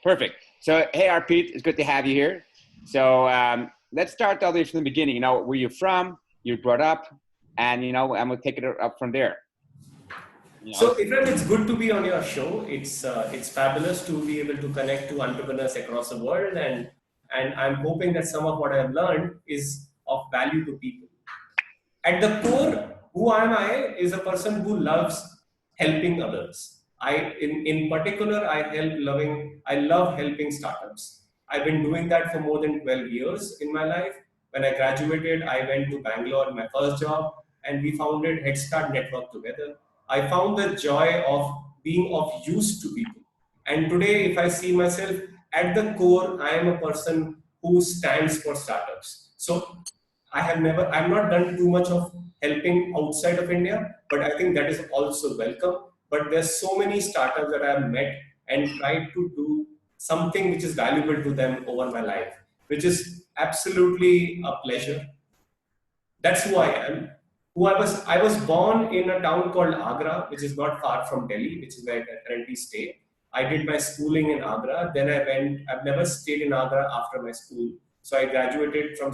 Perfect. So, hey, Arpit, it's good to have you here. So, let's start all the way from the beginning. Where you're from, you brought up, and and we'll take it up from there. So, Ephraim, it's good to be on your show. It's fabulous to be able to connect to entrepreneurs across the world, and I'm hoping that some of what I've learned is of value to people. At the core, who am I is a person who loves helping others. In particular, I love helping startups. I've been doing that for more than 12 years in my life. When I graduated, I went to Bangalore, my first job, and we founded Head Start Network together. I found the joy of being of use to people. And today, if I see myself at the core, I am a person who stands for startups. So I've not done too much of helping outside of India, but I think that is also welcome. But there's so many startups that I've met and tried to do something which is valuable to them over my life, which is absolutely a pleasure. That's who I am. I was born in a town called Agra, which is not far from Delhi, which is where I currently stay. I did my schooling in Agra. Then I've never stayed in Agra after my school. So I graduated from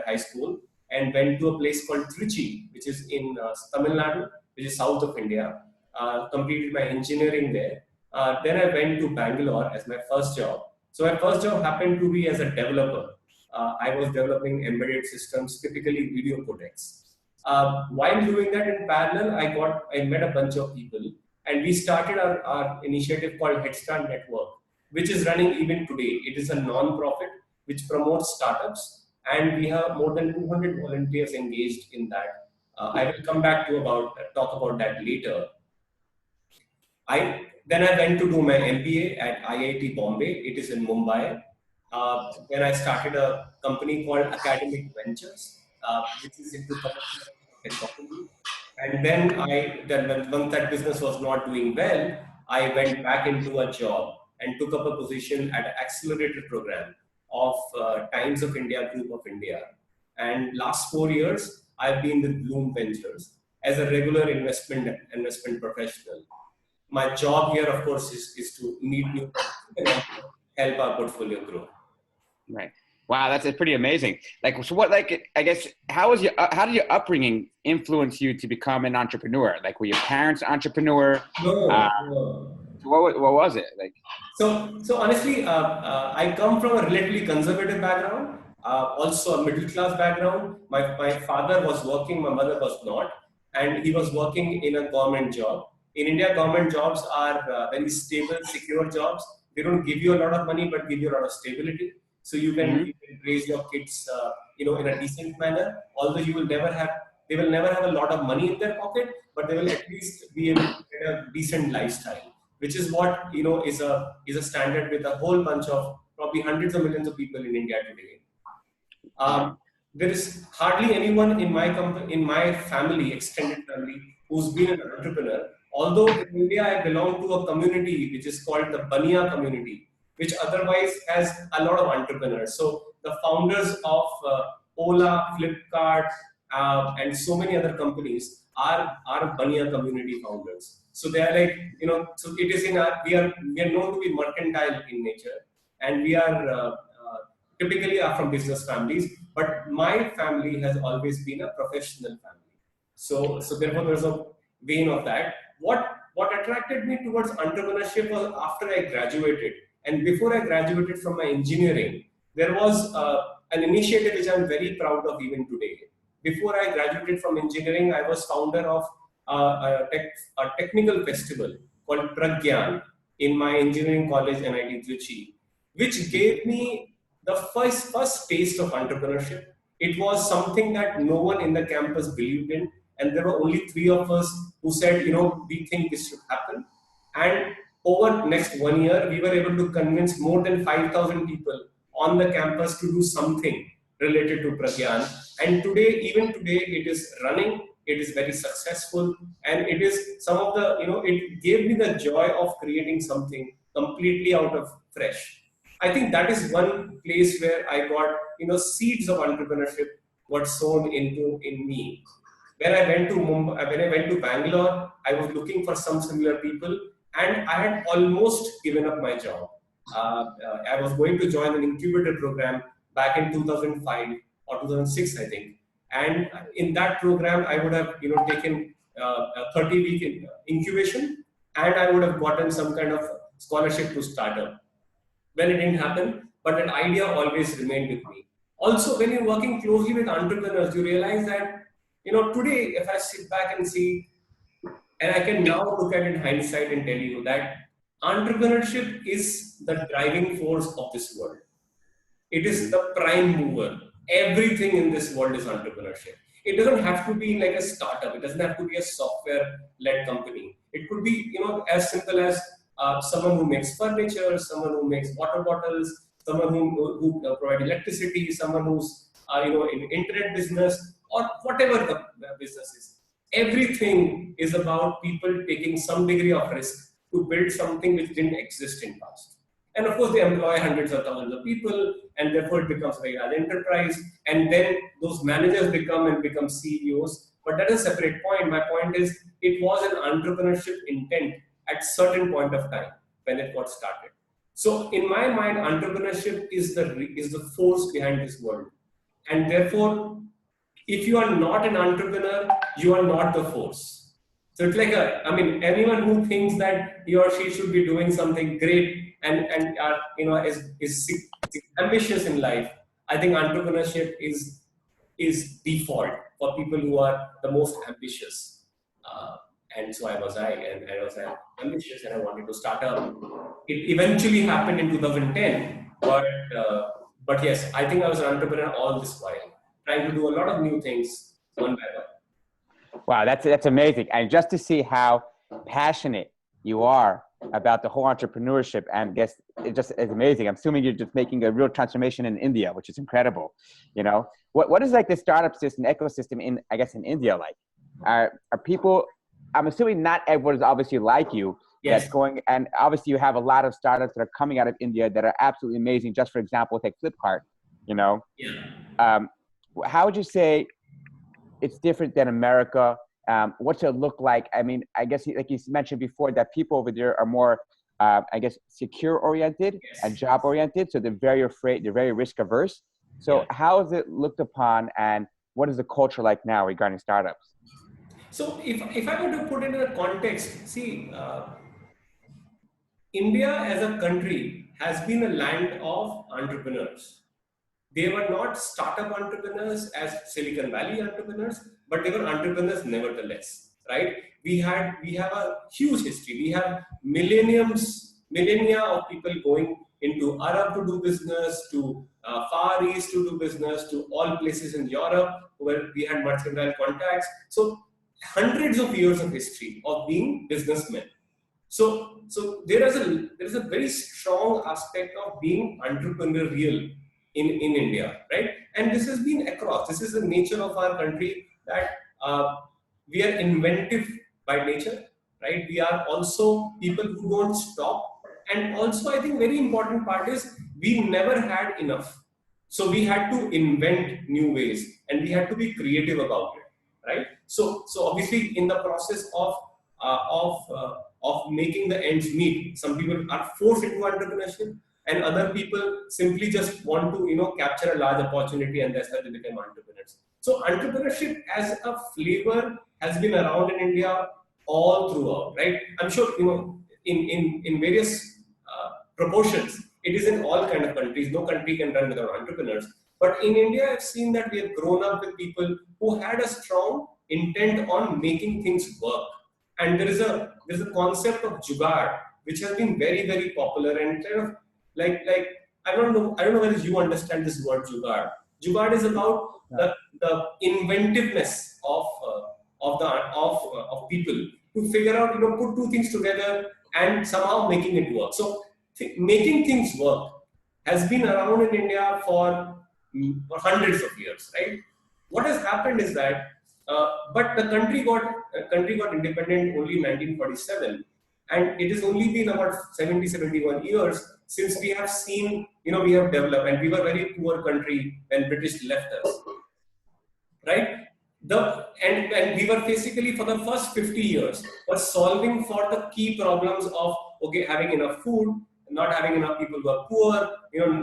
high school, and went to a place called Trichy, which is in Tamil Nadu, which is south of India. Completed my engineering there. Then I went to Bangalore as my first job. So my first job happened to be as a developer. I was developing embedded systems, typically video codecs. While doing that in parallel, I met a bunch of people, and we started our initiative called Head Start Network, which is running even today. It is a non-profit which promotes startups, and we have more than 200 volunteers engaged in that. I will come back to talk about that later. Then I went to do my MBA at IIT Bombay. It is in Mumbai. Then I started a company called Academic Ventures, which is into commercial technology. And then once that business was not doing well, I went back into a job and took up a position at an accelerator program of Times of India, Group of India. And last 4 years, I've been with Blume Ventures as a regular investment professional. My job here, of course, is to meet new people and help our portfolio grow. Right. Wow, that's pretty amazing. So what, I guess, how did your upbringing influence you to become an entrepreneur? Were your parents entrepreneur? No. So what was it like? So honestly, I come from a relatively conservative background, also a middle class background. My father was working, my mother was not, and he was working in a government job. In India, government jobs are very stable, secure jobs. They don't give you a lot of money, but give you a lot of stability. So you can raise your kids, in a decent manner. Although they will never have a lot of money in their pocket, but they will at least be able to get a decent lifestyle, which is what is a standard with a whole bunch of probably hundreds of millions of people in India today. There is hardly anyone in my family, extended family, who's been an entrepreneur. Although in India, I belong to a community which is called the Bania community, which otherwise has a lot of entrepreneurs. So the founders of Ola, Flipkart, and so many other companies are Bania community founders. So they are so it is we are known to be mercantile in nature, and we are typically are from business families. But my family has always been a professional family. So therefore there's a vein of that. What attracted me towards entrepreneurship was after I graduated, and before I graduated from my engineering, there was an initiative which I'm very proud of even today. Before I graduated from engineering, I was founder of a technical festival called Pragyan in my engineering college, NIT Trichy, which gave me the first taste of entrepreneurship. It was something that no one in the campus believed in, and there were only 3 of us who said, we think this should happen. And over next 1 year, we were able to convince more than 5,000 people on the campus to do something related to Pragyan. And even today, it is running. It is very successful, and it is some of the, it gave me the joy of creating something completely out of fresh. I think that is one place where I got, seeds of entrepreneurship got sown in me. When I went to Bangalore, I was looking for some similar people, and I had almost given up my job. I was going to join an incubator program back in 2005 or 2006, I think. And in that program, I would have taken a 30-week incubation, and I would have gotten some kind of scholarship to startup. Well, it didn't happen, but that idea always remained with me. Also, when you're working closely with entrepreneurs, you realize that today, if I sit back and see, and I can now look at it in hindsight and tell you that entrepreneurship is the driving force of this world. It is Mhm. the prime mover. Everything in this world is entrepreneurship. It doesn't have to be like a startup. It doesn't have to be a software-led company. It could be, as simple as someone who makes furniture, someone who makes water bottles, someone who provide electricity, someone who's in internet business, or whatever the business is. Everything is about people taking some degree of risk to build something which didn't exist in past. And of course, they employ hundreds of thousands of people, and therefore it becomes a very large enterprise. And then those managers become CEOs. But that is a separate point. My point is, it was an entrepreneurship intent at certain point of time when it got started. So, in my mind, entrepreneurship is the force behind this world, and therefore, if you are not an entrepreneur, you are not the force. So it's like anyone who thinks that he or she should be doing something great and is ambitious in life, I think entrepreneurship is default for people who are the most ambitious. And so and I was ambitious, and I wanted to start up. It eventually happened in 2010, but yes, I think I was an entrepreneur all this while, trying to do a lot of new things one by one. Wow, that's amazing. And just to see how passionate you are about the whole entrepreneurship, and guess it just is amazing. I'm assuming you're just making a real transformation in India, which is incredible. What is like the startup system, ecosystem in India like? Are people? I'm assuming not everyone is obviously like you. Yes. That's going, and obviously you have a lot of startups that are coming out of India that are absolutely amazing. Just for example, take Flipkart. Yeah. How would you say it's different than America? What's it look like? I mean, I guess like you mentioned before, that people over there are more, secure oriented and job oriented. So they're very afraid, they're very risk averse. So how is it looked upon, and what is the culture like now regarding startups? So if I were to put it in a context, see, India as a country has been a land of entrepreneurs. They were not startup entrepreneurs as Silicon Valley entrepreneurs, but they were entrepreneurs nevertheless, right? We have a huge history. We have millennia of people going into Arab to do business, to Far East to do business, to all places in Europe where we had mercantile contacts. So hundreds of years of history of being businessmen. So there is a very strong aspect of being entrepreneurial in India, right? And this has been across. This is the nature of our country, that we are inventive by nature, right? We are also people who don't stop. And also, I think very important part is we never had enough. So we had to invent new ways, and we had to be creative about it, right? So obviously, in the process of making the ends meet, some people are forced into entrepreneurship, and other people simply just want to capture a large opportunity, and that's how they become entrepreneurs. So entrepreneurship as a flavor has been around in India all throughout, right? I'm sure in various proportions. It is in all kind of countries. No country can run without entrepreneurs. But in India, I've seen that we have grown up with people who had a strong intent on making things work. And there's a concept of jugaad, which has been very, very popular, and kind of like I don't know whether you understand this word jugaad. Jugaad is about the inventiveness of people to figure out, put two things together and somehow making it work. So making things work has been around in India for hundreds of years, right? What has happened is that, but the country got independent only in 1947, and it has only been about 71 years since we have seen, we have developed, and we were a very poor country when British left us, right? And we were basically for the first 50 years was solving for the key problems of having enough food, not having enough people who are poor,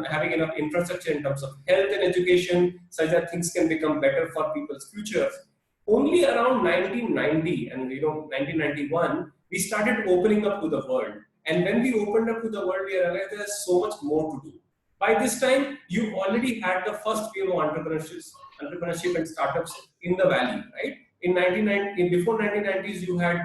having enough infrastructure in terms of health and education, such that things can become better for people's futures. Only around 1990 and 1991, we started opening up to the world. And when we opened up to the world, we realized there's so much more to do. By this time, you already had the first wave of entrepreneurship and startups in the valley, right? Before 1990s, you had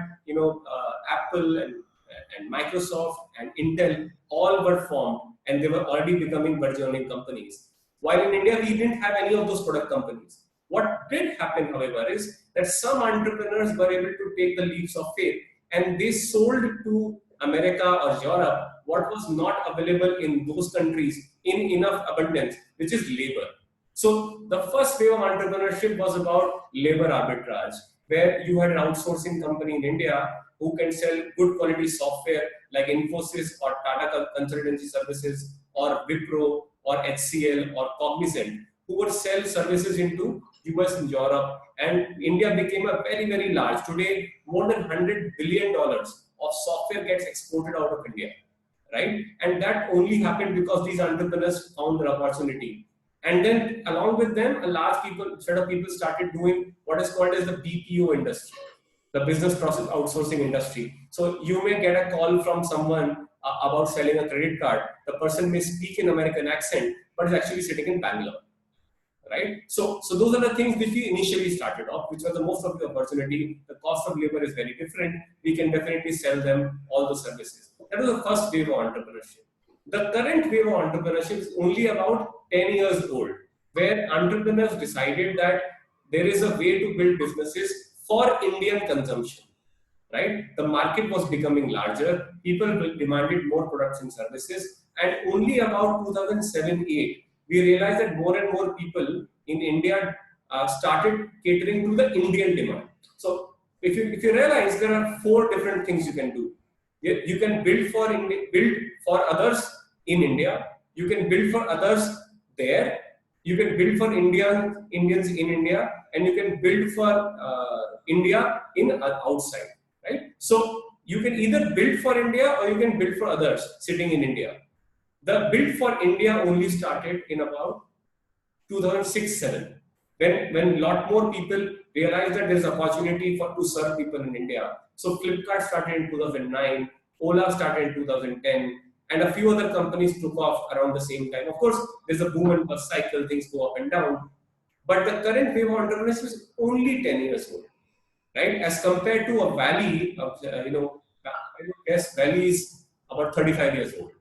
Apple and Microsoft and Intel all were formed, and they were already becoming burgeoning companies. While in India, we didn't have any of those product companies. What did happen, however, is that some entrepreneurs were able to take the leaps of faith, and they sold to America or Europe what was not available in those countries in enough abundance, which is labor. So the first wave of entrepreneurship was about labor arbitrage, where you had an outsourcing company in India who can sell good quality software like Infosys or Tata Consultancy Services or Wipro or HCL or Cognizant, who would sell services into US and Europe, and India became a very, very large. Today, more than $100 billion of software gets exported out of India, right? And that only happened because these entrepreneurs found their opportunity. And then along with them, a large set of people started doing what is called as the BPO industry, the business process outsourcing industry. So you may get a call from someone about selling a credit card. The person may speak in American accent, but is actually sitting in Bangalore. Right? So those are the things which we initially started off, which was the most of the opportunity. The cost of labor is very different. We can definitely sell them all the services. That was the first wave of entrepreneurship. The current wave of entrepreneurship is only about 10 years old, where entrepreneurs decided that there is a way to build businesses for Indian consumption. Right? The market was becoming larger. People demanded more products and services. And only about 2007-8, we realized that more and more people in India started catering to the Indian demand. So if you realize, there are 4 different things you can do. You can build for others in India. You can build for others there. You can build for Indians in India, and you can build for India outside. Right? So you can either build for India or you can build for others sitting in India. The build for India only started in about 2006-7, when a lot more people realized that there is opportunity to serve people in India. So Flipkart started in 2009, Ola started in 2010, and a few other companies took off around the same time. Of course, there's a boom and bust cycle, things go up and down. But the current wave of entrepreneurship is only 10 years old, right? As compared to a valley of, I guess valley is about 35 years old,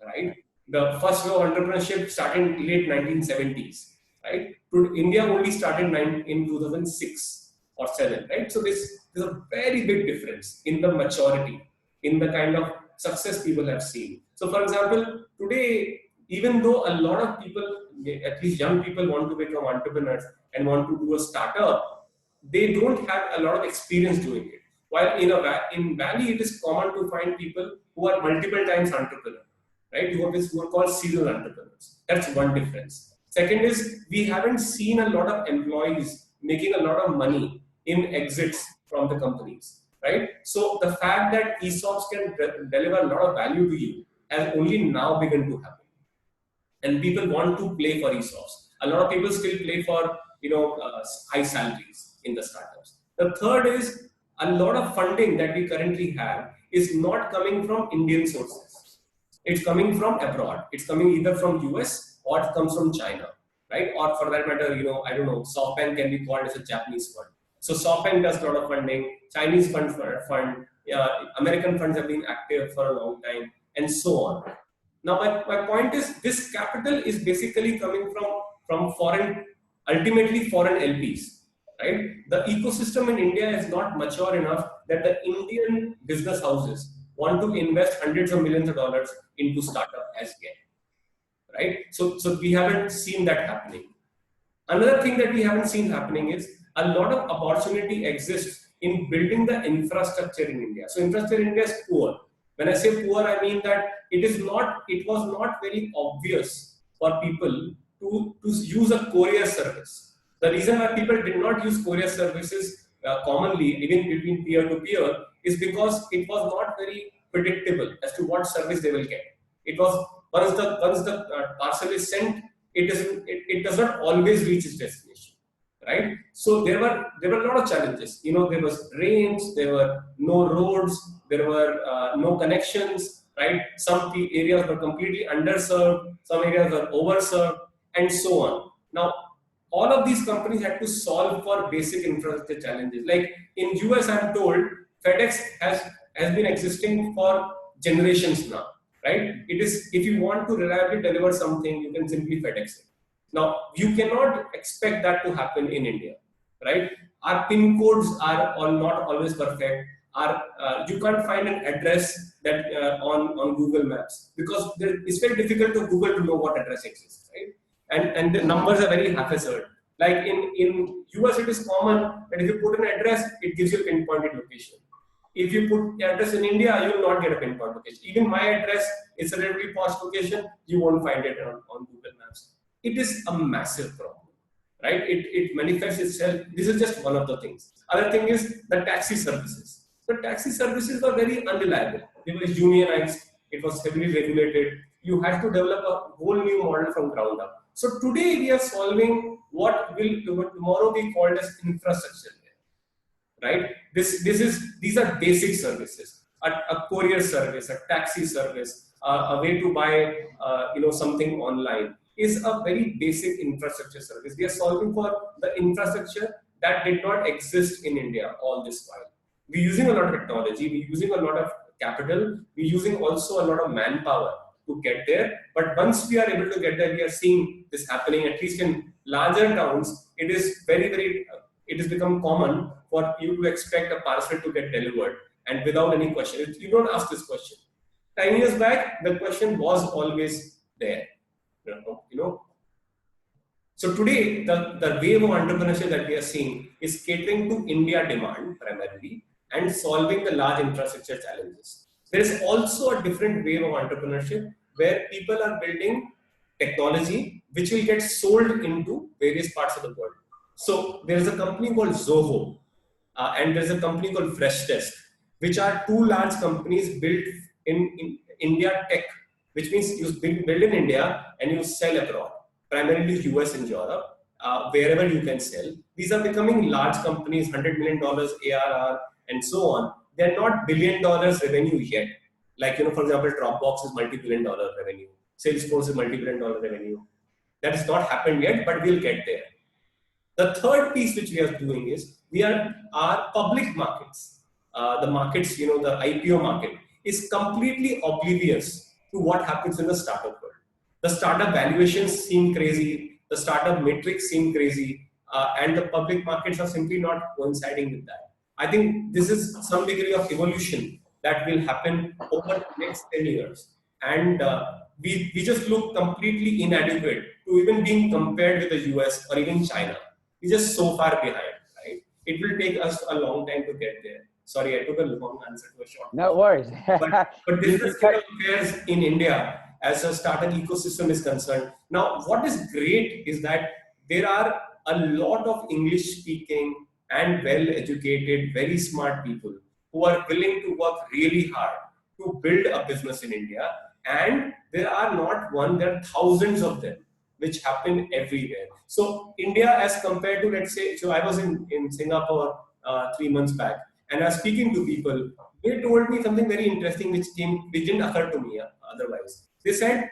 right? The first wave of entrepreneurship started in late 1970s, right? India only started in 2006 or 7, right? So there's a very big difference in the maturity, in the kind of success people have seen. So for example, today, even though a lot of people, at least young people, want to become entrepreneurs and want to do a startup, they don't have a lot of experience doing it. While in Valley, it is common to find people who are multiple times entrepreneurs. Right? Who are called serial entrepreneurs. That's one difference. Second is, we haven't seen a lot of employees making a lot of money in exits from the companies. Right? So the fact that ESOPs can deliver a lot of value to you has only now begun to happen. And people want to play for ESOPs. A lot of people still play for high salaries in the startups. The third is, a lot of funding that we currently have is not coming from Indian sources. It's coming from abroad. It's coming either from US or it comes from China, right? Or for that matter, I don't know, SoftBank can be called as a Japanese fund. So SoftBank does a lot of funding, Chinese fund, American funds have been active for a long time, and so on. Now, my point is, this capital is basically coming from foreign, ultimately foreign LPs, right? The ecosystem in India is not mature enough that the Indian business houses want to invest hundreds of millions of dollars into startup as yet, right? So we haven't seen that happening. Another thing that we haven't seen happening is a lot of opportunity exists in building the infrastructure in India. So infrastructure in India is poor. When I say poor, I mean that it was not very obvious for people to use a courier service. The reason why people did not use courier services commonly, even between peer to peer, is because it was not very predictable as to what service they will get. It was once the parcel is sent, it does not always reach its destination, right? So there were a lot of challenges. There was rains, there were no roads, there were no connections, right? Some areas were completely underserved, some areas were overserved, and so on. Now, all of these companies had to solve for basic infrastructure challenges. Like in US, I'm told FedEx has been existing for generations now, right? It is, if you want to reliably deliver something, you can simply FedEx it. Now, you cannot expect that to happen in India, right? Our PIN codes are all not always perfect. You can't find an address that on Google Maps, because it's very difficult to Google to know what address exists, right? And the numbers are very haphazard. Like in US, it is common that if you put an address, it gives you a pinpointed location. If you put the address in India, you will not get a pinpoint location. Even my address is a relatively posh location, you won't find it on Google Maps. It is a massive problem, right? It manifests itself. This is just one of the things. Other thing is the taxi services. The taxi services were very unreliable. They were unionized. It was heavily regulated. You had to develop a whole new model from ground up. So today we are solving what will tomorrow be called as infrastructure, right? These are basic services. A courier service, a taxi service, a way to buy something online is a very basic infrastructure service. We are solving for the infrastructure that did not exist in India all this while. We're using a lot of technology, we're using a lot of capital, we're using also a lot of manpower to get there. But once we are able to get there, we are seeing this happening, at least in larger towns. It is it has become common for you to expect a parcel to get delivered and without any question. You don't ask this question. 10 years back, the question was always there. So today, the wave of entrepreneurship that we are seeing is catering to India demand primarily and solving the large infrastructure challenges. There is also a different wave of entrepreneurship where people are building technology which will get sold into various parts of the world. So there is a company called Zoho and there's a company called Freshdesk, which are two large companies built in India tech, which means you build in India and you sell abroad, primarily US and Europe, wherever you can sell. These are becoming large companies, $100 million ARR and so on. They're not $1 billion revenue yet. Like, for example, Dropbox is multi-billion dollar revenue. Salesforce is multi-billion dollar revenue. That has not happened yet, but we'll get there. The third piece which we are doing is our public markets. The markets, the IPO market is completely oblivious to what happens in the startup world. The startup valuations seem crazy. The startup metrics seem crazy. And the public markets are simply not coinciding with that. I think this is some degree of evolution that will happen over the next 10 years. And we just look completely inadequate to even being compared with the US or even China. We're just so far behind, right? It will take us a long time to get there. Sorry, I took a long answer to a short. No worries. but this is the state of affairs in India as a startup ecosystem is concerned. Now, what is great is that there are a lot of English-speaking and well-educated, very smart people who are willing to work really hard to build a business in India. And there are not one, there are thousands of them, which happen everywhere. So India, as compared to, let's say, so I was in Singapore 3 months back, and I was speaking to people. They told me something very interesting which didn't occur to me otherwise. They said,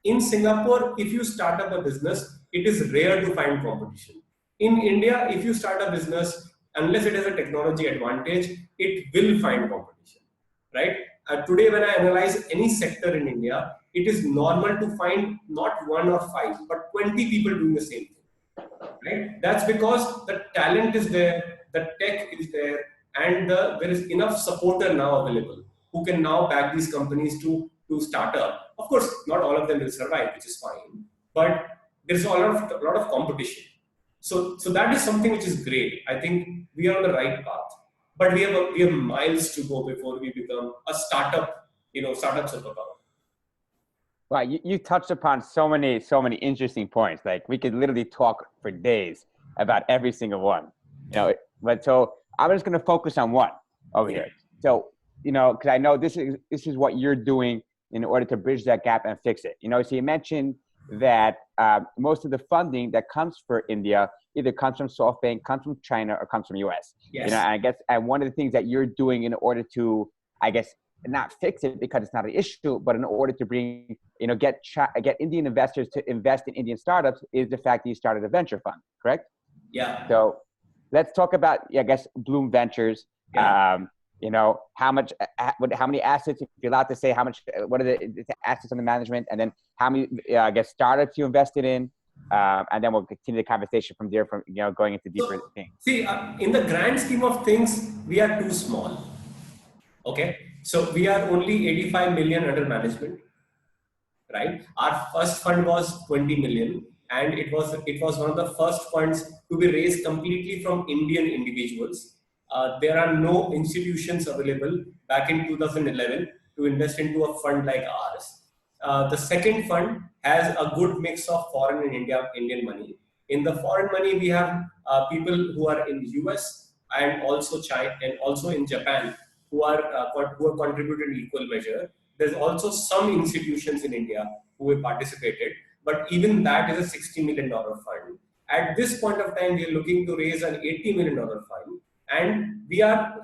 in Singapore, if you start up a business, it is rare to find competition. In India, if you start a business, unless it has a technology advantage, it will find competition, right? Today, when I analyze any sector in India, it is normal to find not 1 or 5, but 20 people doing the same thing, right? That's because the talent is there, the tech is there, and there is enough supporter now available who can now back these companies to start up. Of course, not all of them will survive, which is fine, but there's a lot of competition. So that is something which is great. I think we are on the right path, but we have miles to go before we become a startup superpower. Wow, you touched upon so many interesting points. Like we could literally talk for days about every single one. But so I'm just going to focus on one over here. So because I know this is what you're doing in order to bridge that gap and fix it. So you mentioned that most of the funding that comes for India either comes from SoftBank, comes from China, or comes from US. Yes. And I guess one of the things that you're doing in order to, I guess, not fix it because it's not an issue, but in order to bring, get Indian investors to invest in Indian startups is the fact that you started a venture fund, correct? Yeah. So let's talk about, I guess, Blume Ventures. Yeah. How many assets, if you're allowed to say, what are the assets under management, and then how many, I guess, startups you invested in, and then we'll continue the conversation from there, going into deeper things. See, in the grand scheme of things, we are too small. Okay, so we are only 85 million under management, right? Our first fund was 20 million, and it was one of the first funds to be raised completely from Indian individuals. There are no institutions available back in 2011 to invest into a fund like ours. The second fund has a good mix of foreign and Indian money. In the foreign money, we have people who are in the US and also China and also in Japan who are contributed in equal measure. There's also some institutions in India who have participated, but even that is a $60 million fund. At this point of time, we are looking to raise an $80 million fund, and we are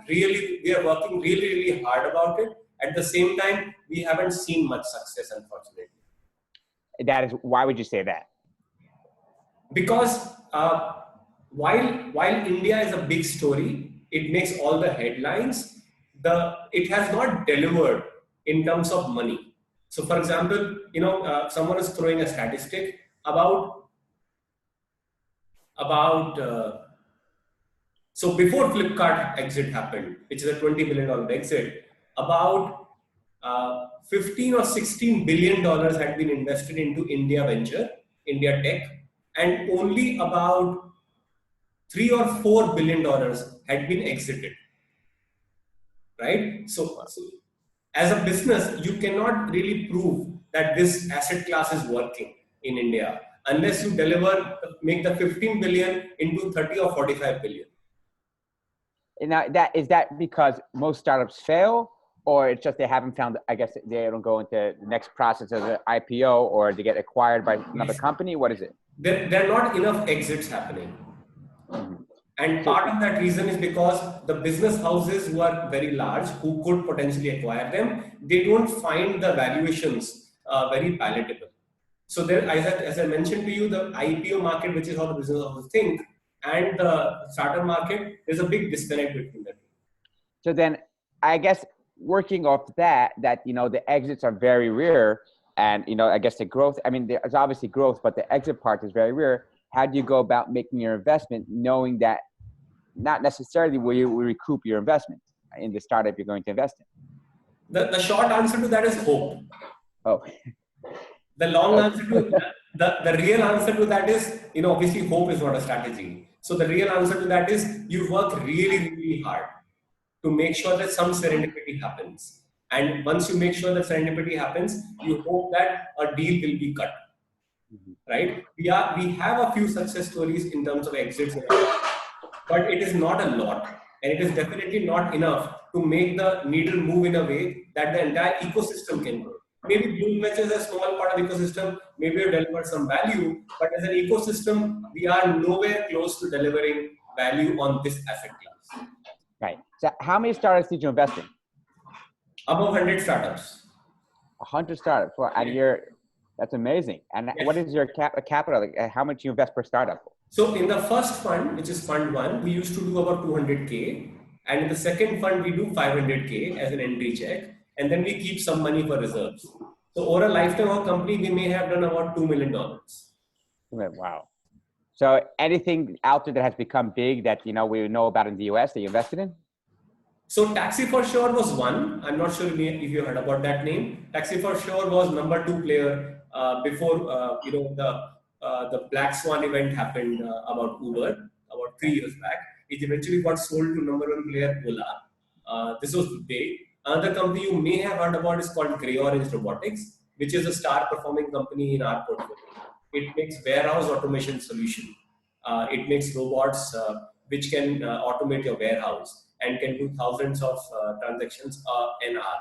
working really, really hard about it. At the same time, we haven't seen much success, unfortunately. Why would you say that? Because while India is a big story, it makes all the headlines. It has not delivered in terms of money. So, for example, someone is throwing a statistic about so before Flipkart exit happened, which is a $20 billion exit, about 15 or $16 billion had been invested into India India tech, and only about $3 or $4 billion had been exited. Right? So as a business, you cannot really prove that this asset class is working in India unless you make the 15 billion into 30 or 45 billion. And now is that because most startups fail, or it's just they haven't found, I guess they don't go into the next process of the IPO or to get acquired by another company? What is it? There are not enough exits happening. Mm-hmm. And part of that reason is because the business houses who are very large, who could potentially acquire them, they don't find the valuations very palatable. So there, as I mentioned to you, the IPO market, which is how the business houses think, and the startup market, there's a big disconnect between the two. So then, I guess working off that the exits are very rare, and I guess the growth. I mean, there's obviously growth, but the exit part is very rare. How do you go about making your investment knowing that not necessarily will you recoup your investment in the startup you're going to invest in? The short answer to that is hope. Oh. The long answer to the real answer to that is, obviously hope is not a strategy. So the real answer to that is you work really, really hard to make sure that some serendipity happens. And once you make sure that serendipity happens, you hope that a deal will be cut. Right? We have a few success stories in terms of exits, but it is not a lot, and it is definitely not enough to make the needle move in a way that the entire ecosystem can grow. Maybe Blume Ventures is a small part of the ecosystem, maybe we deliver some value, but as an ecosystem, we are nowhere close to delivering value on this asset class. Right. So how many startups did you invest in? Above 100 startups. 100 startups. Well, and that's amazing. And yes. What is your capital? Like, how much you invest per startup? So in the first fund, which is fund 1, we used to do about 200K. And in the second fund, we do 500K as an entry check. And then we keep some money for reserves. So over a lifetime of a company, we may have done about $2 million. Wow. So anything out there that has become big that, we know about in the US that you invested in? So Taxi for Sure was one. I'm not sure if you heard about that name. Taxi for Sure was number 2 player before the Black Swan event happened about Uber about 3 years back. It eventually got sold to number 1 player Ola. This was big. Another company you may have heard about is called Grey Orange Robotics, which is a star performing company in our portfolio. It makes warehouse automation solution. It makes robots which can automate your warehouse and can do thousands of transactions an hour.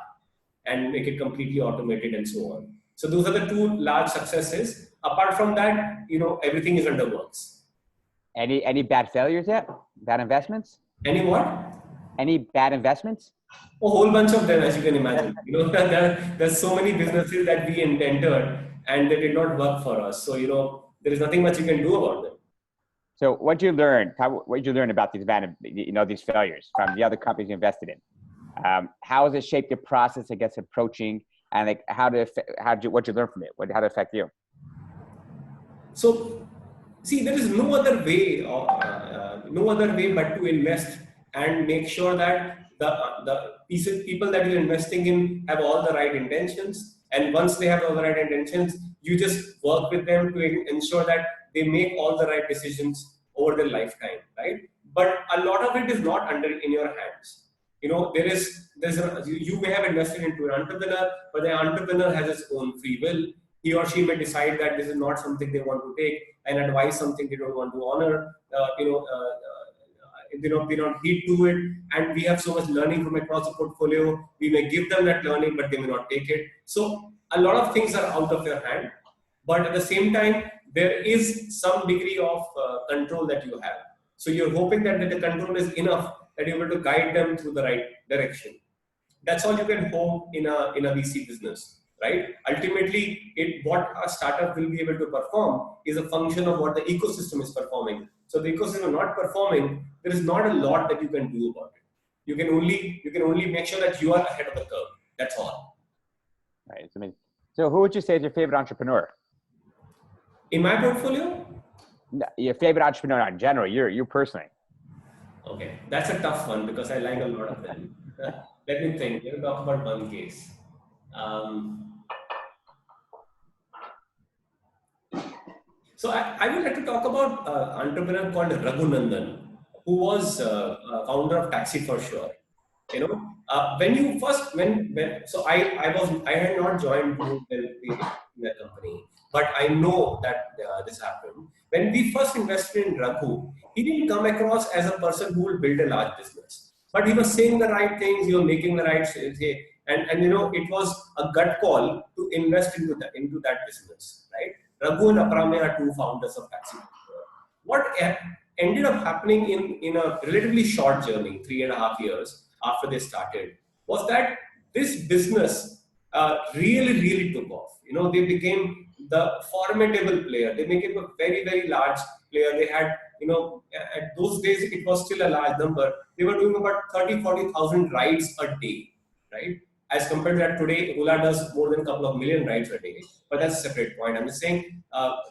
and make it completely automated and so on. So those are the two large successes. Apart from that, everything is under works. Any bad failures yet? Bad investments? Any what? Any bad investments? A whole bunch of them, as you can imagine. There's so many businesses that we entered and they did not work for us. So, there is nothing much you can do about them. So what did you learn? What did you learn about these these failures from the other companies you invested in? How has it shaped your process against approaching, and like what you learn from it? How did it affect you? So, see, there is no other way, but to invest and make sure that the people that you're investing in have all the right intentions. And once they have all the right intentions, you just work with them to ensure that they make all the right decisions over their lifetime, right? But a lot of it is not in your hands. You may have invested into an entrepreneur, but the entrepreneur has his own free will. He or she may decide that this is not something they want to take and advise something they don't want to honor. They don't heed to it, and we have so much learning from across the portfolio. We may give them that learning, but they may not take it. So a lot of things are out of your hand, but at the same time, there is some degree of control that you have. So you're hoping that the control is enough that you're able to guide them through the right direction. That's all you can hope in a VC business, right? Ultimately, what a startup will be able to perform is a function of what the ecosystem is performing. So the ecosystem is not performing, there is not a lot that you can do about it. You can only make sure that you are ahead of the curve. That's all. Right. So who would you say is your favorite entrepreneur? In my portfolio? No, your favorite entrepreneur in general, you personally. Okay, that's a tough one because I like a lot of them. Let me think. Let me talk about one case. So I would like to talk about an entrepreneur called Raghunandan, who was founder of Taxi for Sure. When you first so I had not joined Blume in that company, but I know that this happened. When we first invested in Raghu, he didn't come across as a person who will build a large business, but he was saying the right things, he was making the right say, and it was a gut call to invest into that business, right? Raghu and Ephraim are two founders of Taxi. What ended up happening in a relatively short journey, 3.5 years after they started, was that this business really, really took off. They became the formidable player. They became a very, very large player. They had, at those days, it was still a large number. They were doing about 40,000 rides a day, right? As compared to that today, Ola does more than a couple of million rides a day. But that's a separate point. I'm just saying,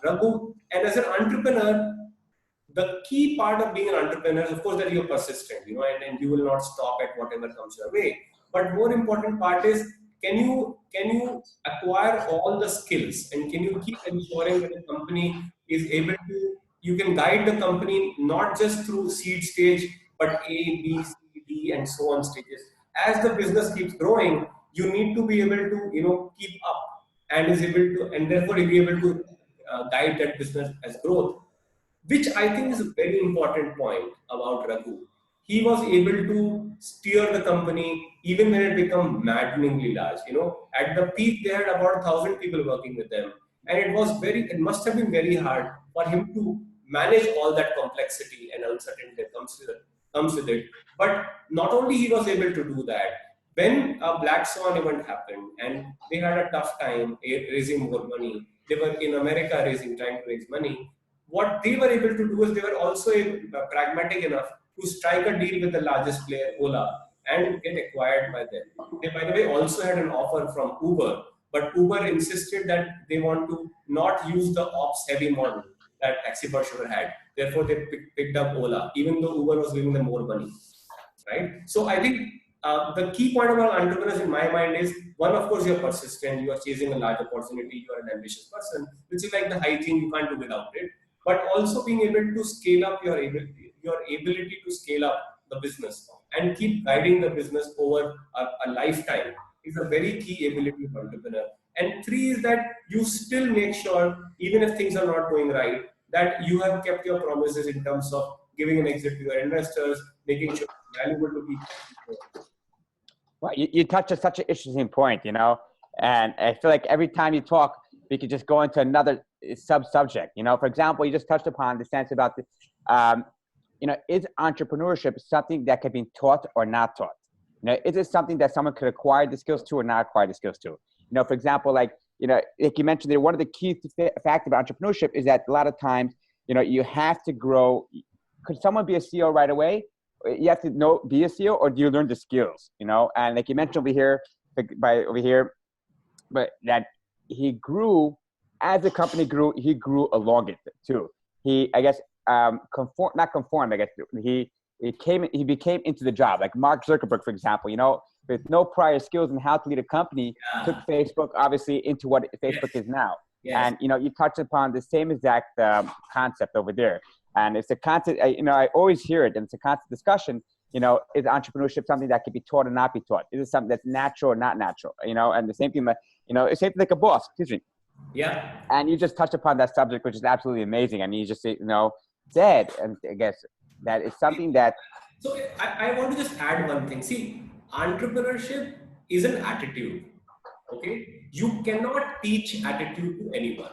Raghu, and as an entrepreneur, the key part of being an entrepreneur is, of course, that you're persistent, and you will not stop at whatever comes your way. But more important part is, can you acquire all the skills, and can you keep ensuring that the company is able to, you can guide the company not just through seed stage, but A, B, C, D, and so on stages. As the business keeps growing, you need to be able to, keep up and therefore be able to guide that business as growth. Which I think is a very important point about Raghu. He was able to steer the company even when it became maddeningly large. At the peak, they had about 1,000 people working with them. And it must have been very hard for him to manage all that complexity and uncertainty that comes with it. But not only he was able to do that, when a Black Swan event happened and they had a tough time raising more money, they were in America trying to raise money. What they were able to do is they were also pragmatic enough to strike a deal with the largest player, Ola, and get acquired by them. They, by the way, also had an offer from Uber, but Uber insisted that they want to not use the ops-heavy model that Taxi for Sure had. Therefore, they picked up Ola, even though Uber was giving them more money, right? So I think the key point about entrepreneurs in my mind is, one, of course, you're persistent, you are chasing a large opportunity, you are an ambitious person, which is like the high thing, you can't do without it. But also being able to scale up your ability to scale up the business and keep guiding the business over a lifetime is a very key ability of entrepreneur. And 3 is that you still make sure, even if things are not going right, that you have kept your promises in terms of giving an exit to your investors, making sure it's valuable to people. Well, you touch on such an interesting point, and I feel like every time you talk, we could just go into another subject. For example, you just touched upon the sense about is entrepreneurship something that can be taught or not taught? Is it something that someone could acquire the skills to or not acquire the skills to? For example, like you mentioned there, one of the key facts about entrepreneurship is that a lot of times, you have to grow. Could someone be a CEO right away? You have to be a CEO, or do you learn the skills? And like you mentioned over here, but that he grew as the company grew. He grew along it too. He, I guess, not conformed. I guess he became into the job. Like Mark Zuckerberg, for example, with no prior skills in how to lead a company, took Facebook obviously into what Facebook is now. Yes. And you touched upon the same exact concept over there. And it's a constant, I always hear it, and it's a constant discussion. Is entrepreneurship something that can be taught or not be taught? Is it something that's natural or not natural? And the same thing, it's same thing like a boss. Excuse me. Yeah. And you just touched upon that subject, which is absolutely amazing. And you just said, and I guess that is something that. So I want to just add one thing. See, entrepreneurship is an attitude. Okay, you cannot teach attitude to anyone.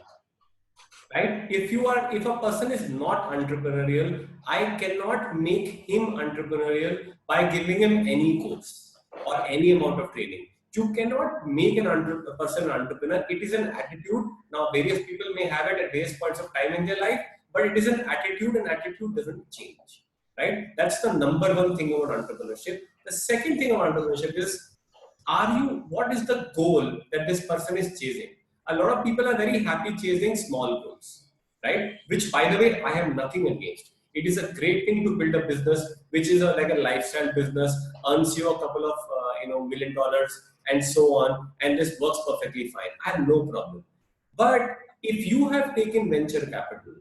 Right? If a person is not entrepreneurial, I cannot make him entrepreneurial by giving him any course or any amount of training. You cannot make a person an entrepreneur. It is an attitude. Now, various people may have it at various points of time in their life, but it is an attitude, and attitude doesn't change. Right? That's the number one thing about entrepreneurship. The second thing about entrepreneurship is, what is the goal that this person is chasing? A lot of people are very happy chasing small goals, right? Which, by the way, I have nothing against. It is a great thing to build a business, which is like a lifestyle business, earns you a couple of $1 million and so on, and this works perfectly fine. I have no problem. But if you have taken venture capital,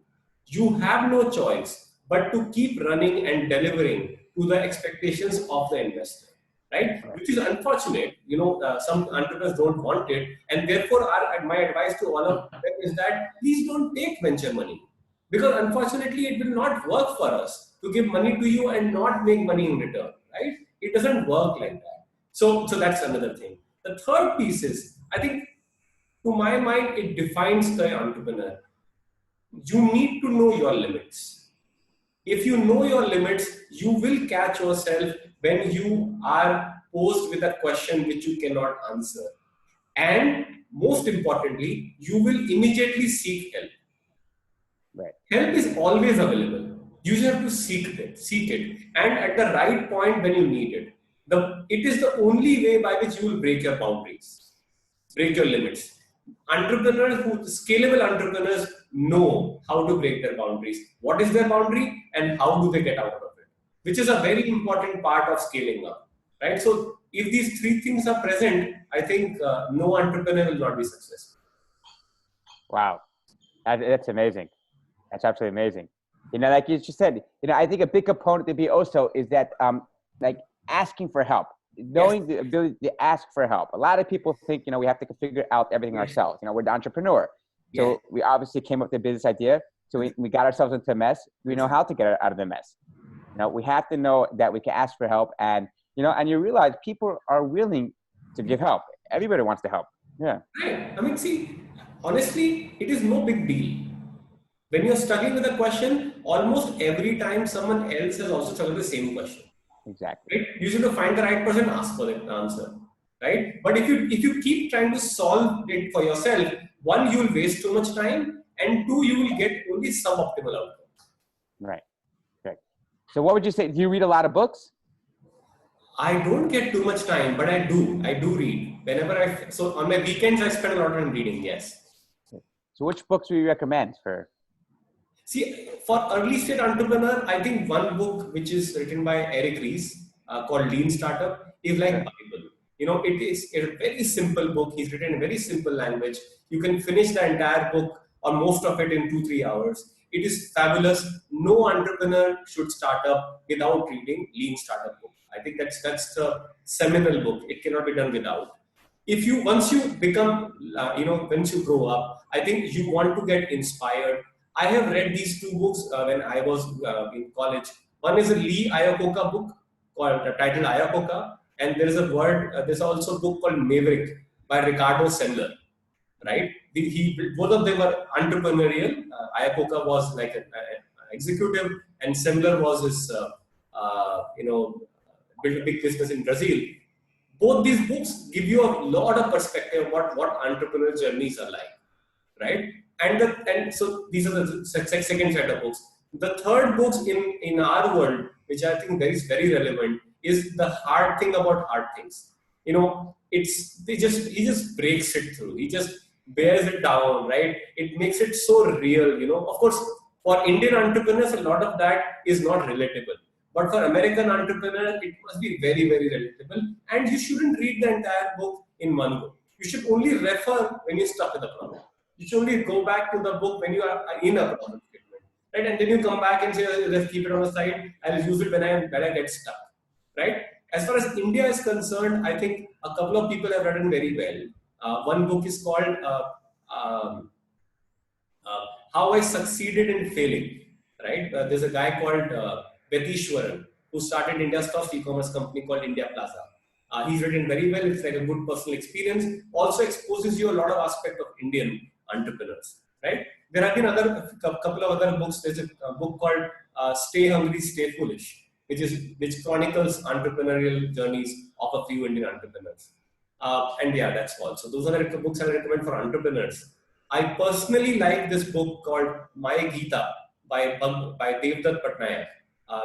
you have no choice but to keep running and delivering to the expectations of the investor. Right? Which is unfortunate. Some entrepreneurs don't want it, and therefore, my advice to all of them is that please don't take venture money, because unfortunately, it will not work for us to give money to you and not make money in return. Right? It doesn't work like that. So that's another thing. The third piece is, I think, to my mind, it defines the entrepreneur. You need to know your limits. If you know your limits, you will catch yourself when you are posed with a question which you cannot answer. And most importantly, you will immediately seek help. Right. Help is always available. You just have to seek it. And at the right point when you need it. It is the only way by which you will break your boundaries, break your limits. Scalable entrepreneurs know how to break their boundaries. What is their boundary and how do they get out of it? Which is a very important part of scaling up, right? So if these three things are present, I think no entrepreneur will not be successful. Wow, that's amazing. That's absolutely amazing. Like you just said, I think a big component to be also is that like asking for help. Knowing the ability to ask for help. A lot of people think, we have to figure out everything ourselves. We're the entrepreneur. So we obviously came up with a business idea. So we got ourselves into a mess. We know how to get out of the mess. We have to know that we can ask for help, and, and you realize people are willing to give help. Everybody wants to help. Yeah. Right. I mean, see, honestly, it is no big deal. When you're struggling with a question, almost every time someone else has also struggled with the same question. Exactly. Right? You should find the right person, ask for the answer. Right? But if you keep trying to solve it for yourself, one, you will waste too much time, and two, you will get only suboptimal outcomes. Right. So what would you say? Do you read a lot of books? I don't get too much time, but I do. I do read. So on my weekends, I spend a lot of time reading, yes. So which books do you recommend for? See, for early stage entrepreneur, I think one book which is written by Eric Ries called Lean Startup is like Bible. It is a very simple book. He's written in very simple language. You can finish the entire book or most of it in 2-3 hours. It is fabulous. No entrepreneur should start up without reading Lean Startup book. I think that's the seminal book. It cannot be done without. Once you become, once you grow up, I think you want to get inspired. I have read these two books when I was in college. One is a Lee Iacocca book titled Iacocca, And there is a word, there's also a book called Maverick by Ricardo Sandler, right? Both of them were entrepreneurial. Iacocca was like an executive, and Sandler was his, built a big business in Brazil. Both these books give you a lot of perspective of what entrepreneurial journeys are like, right? And so these are the second set of books. The third books in our world, which I think is very relevant, is The Hard Thing About Hard Things. He just breaks it through. He just bears it down, right? It makes it so real. Of course, for Indian entrepreneurs, a lot of that is not relatable. But for American entrepreneurs, it must be very, very relatable. And you shouldn't read the entire book in one go. You should only refer when you're stuck with a problem. You should only go back to the book when you are in a problem statement, right? And then you come back and say, let's keep it on the side. I'll use it when I get stuck, right? As far as India is concerned, I think a couple of people have written very well. One book is called How I Succeeded in Failing, right? There's a guy called Vetishwaran who started India's first e-commerce company called India Plaza. He's written very well. It's like a good personal experience. Also exposes you a lot of aspects of Indian entrepreneurs, right? There have been a couple of other books. There's a book called Stay Hungry, Stay Foolish, which chronicles entrepreneurial journeys of a few Indian entrepreneurs. And yeah, that's all. So those are the books I recommend for entrepreneurs. I personally like this book called My Gita by Devdutt Patnaik,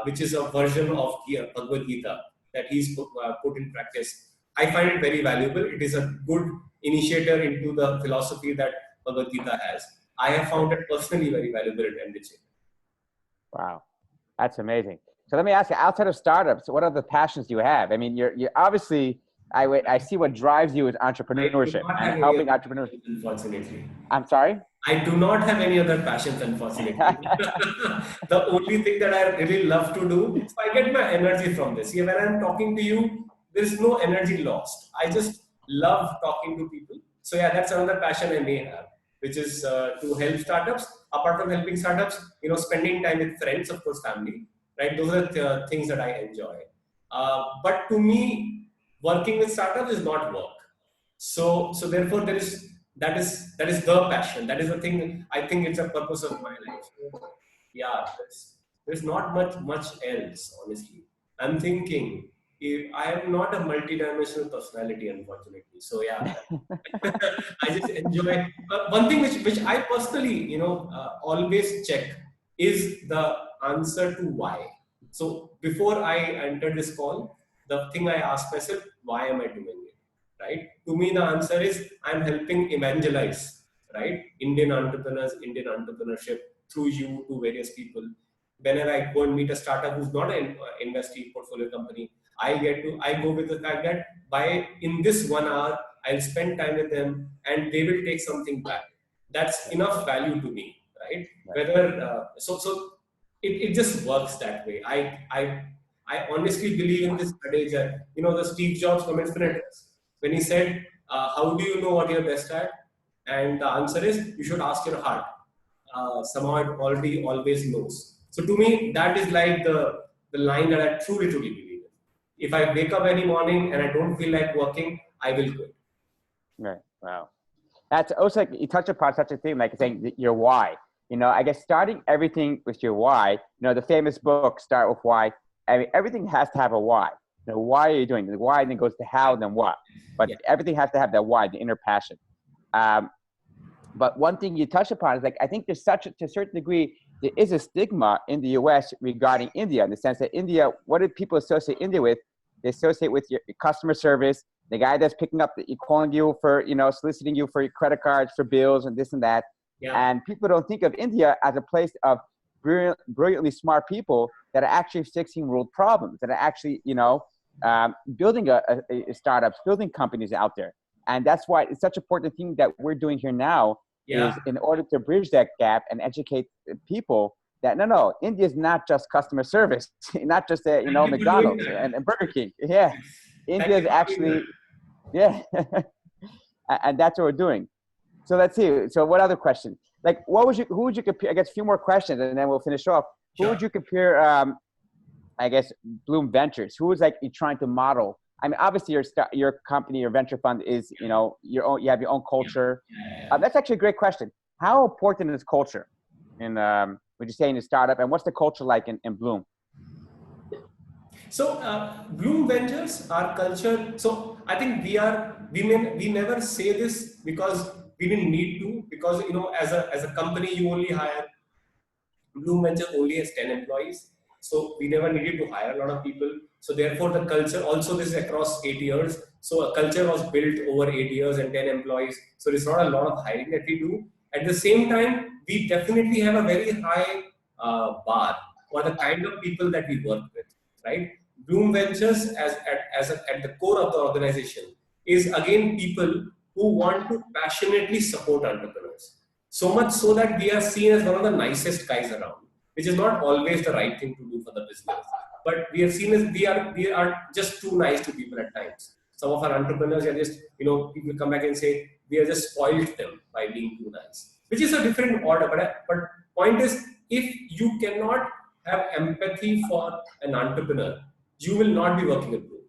which is a version of Bhagavad Gita that he's put in practice. I find it very valuable. It is a good initiator into the philosophy that Bhagavad Gita has. I have found it personally very valuable and enriching. Wow, that's amazing. So let me ask you, outside of startups, what other passions do you have? I mean, you're obviously, I see what drives you is entrepreneurship and helping entrepreneurs. Unfortunately. I'm sorry? I do not have any other passions, unfortunately. The only thing that I really love to do, so I get my energy from this. When I'm talking to you, there's no energy lost. I just love talking to people. So yeah, that's another passion I may have, which is to help startups. Apart from helping startups, spending time with friends, of course, family, right? Those are the things that I enjoy. But to me, working with startups is not work. So therefore, that is the passion. That is the thing. I think it's a purpose of my life. So, yeah, there's not much else, honestly. I'm thinking I am not a multi-dimensional personality, unfortunately. So yeah, I just enjoy. One thing which I personally, always check is the answer to why. So before I enter this call, the thing I ask myself, why am I doing it? Right? To me, the answer is I'm helping evangelize, right? Indian entrepreneurs, Indian entrepreneurship through you to various people. Whenever I go and meet a startup who's not an investee portfolio company, I go with the fact that in this 1 hour, I'll spend time with them and they will take something back. That's enough value to me, right? Whether it just works that way. I honestly believe in this adage that the Steve Jobs commencement address, when he said, how do you know what you're best at? And the answer is, you should ask your heart. Somehow it already always knows. So to me, that is like the line that I truly believe in. If I wake up any morning and I don't feel like working, I will quit. Right. Wow. That's also like you touch upon such a thing, like saying your why. I guess starting everything with your why, the famous book, Start With Why. I mean, everything has to have a why. Why are you doing it? The why then goes to how, then what. But everything has to have that why, the inner passion. But one thing you touch upon is like, I think there's to a certain degree, there is a stigma in the US regarding India, in the sense that India, what do people associate India with? They associate with your customer service, the guy that's picking up, calling you for, soliciting you for your credit cards, for bills and this and that. Yeah. And people don't think of India as a place of brilliantly smart people that are actually fixing world problems, that are actually, building startups, building companies out there. And that's why it's such an important thing that we're doing here now is in order to bridge that gap and educate people that no, India is not just customer service, not just McDonald's and Burger King. Yeah, India is actually, and that's what we're doing. So let's see. So what other questions? Like, who would you compare? I guess a few more questions, and then we'll finish off. Who would you compare? I guess Blume Ventures. Who is like you trying to model I mean, obviously your company, your venture fund is, you know, your own, you have your own culture. That's actually a great question. How important is culture in, would you say, in a startup, and what's the culture like in Blume? So Blume Ventures, our culture. So I think we never say this because we didn't need to, because you know, as a company you only hire. Blume Ventures only has 10 employees, so we never needed to hire a lot of people. So therefore, the culture also, this is across 8 years. So a culture was built over 8 years and 10 employees. So there's not a lot of hiring that we do. At the same time, we definitely have a very high bar for the kind of people that we work with. Right? Blume Ventures, at the core of the organization, is again people who want to passionately support entrepreneurs. So much so that we are seen as one of the nicest guys around, which is not always the right thing to do for the business. But we are seen as we are just too nice to people at times. Some of our entrepreneurs are just, you know, people come back and say we have just spoiled them by being too nice, which is a different order. But point is, if you cannot have empathy for an entrepreneur, you will not be working with Blume,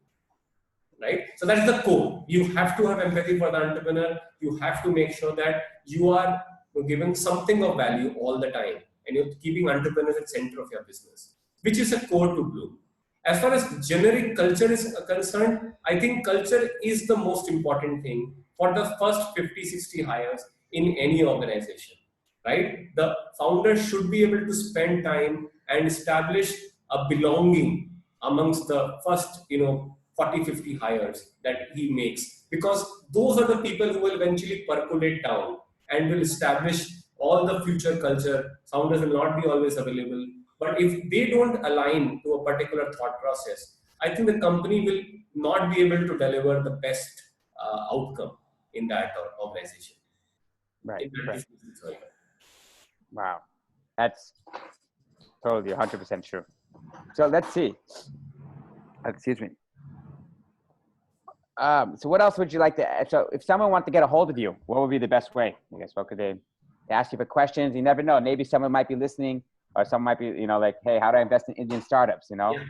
right? So that's the core. You have to have empathy for the entrepreneur. You have to make sure that you are giving something of value all the time, and you're keeping entrepreneurs at center of your business, which is a core to Blume. As far as generic culture is concerned, I think culture is the most important thing for the first 50, 60 hires in any organization, right? The founder should be able to spend time and establish a belonging amongst the first, you know, 40, 50 hires that he makes, because those are the people who will eventually percolate down and will establish all the future culture. Founders will not be always available, but if they don't align to a particular thought process, I think the company will not be able to deliver the best outcome in that organization. Right, In that right. business, sorry. Wow. That's totally 100% true. So let's see. Excuse me. So what else would you like to, so if someone wants to get a hold of you, what would be the best way? I guess, what could they ask you for questions? You never know. Maybe someone might be listening, or someone might be, you know, like, hey, how do I invest in Indian startups, you know? Yeah.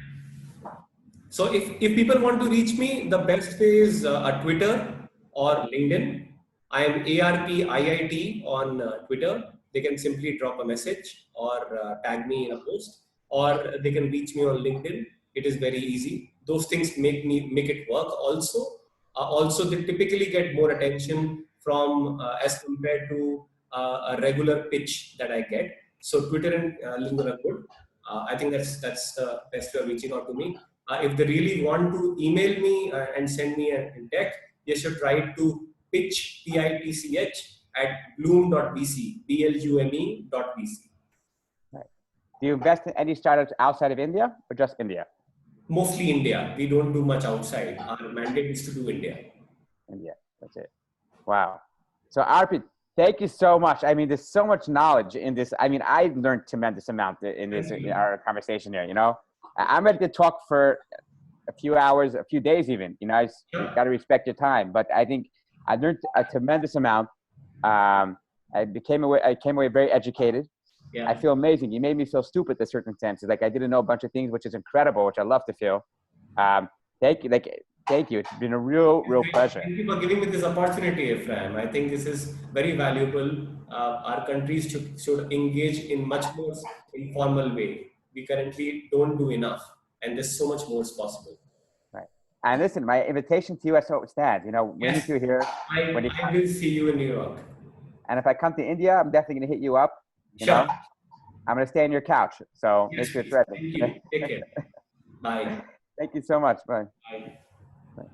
So if people want to reach me, the best way is Twitter or LinkedIn. I am ARPIIT on Twitter. They can simply drop a message or tag me in a post, or they can reach me on LinkedIn. It is very easy. Those things make it work. Also they typically get more attention from as compared to a regular pitch that I get. So Twitter and LinkedIn are good. I think that's the best way of reaching out to me. If they really want to email me and send me a deck, you should write to pitch at blume.vc, BLUME.vc. Right. Do you invest in any startups outside of India or just India? Mostly India. We don't do much outside. Our mandate is to do India. India. That's it. Wow. So Arpit, thank you so much. I mean, there's so much knowledge in this. I mean, I learned tremendous amount in this, in our conversation here, you know. I'm ready to talk for a few hours, a few days even, you know. You got to respect your time, but I think I learned a tremendous amount. I came away very educated. Yeah. I feel amazing. You made me feel stupid in circumstances. Like I didn't know a bunch of things, which is incredible, which I love to feel. Thank you. Thank you. It's been a real pleasure. Thank you for giving me this opportunity, Ephraim. I think this is very valuable. Our countries should engage in much more informal way. We currently don't do enough, and there's so much more is possible. Right. And listen, my invitation to you as so stands. You know, when Yes, you here, I will see you in New York. and if I come to India, I'm definitely going to hit you up. You Sure. know, I'm going to stay on your couch. So Yes, make sure it's please. ready. Thank you. Take care. Bye. Thank you so much. Bye. Bye. Bye.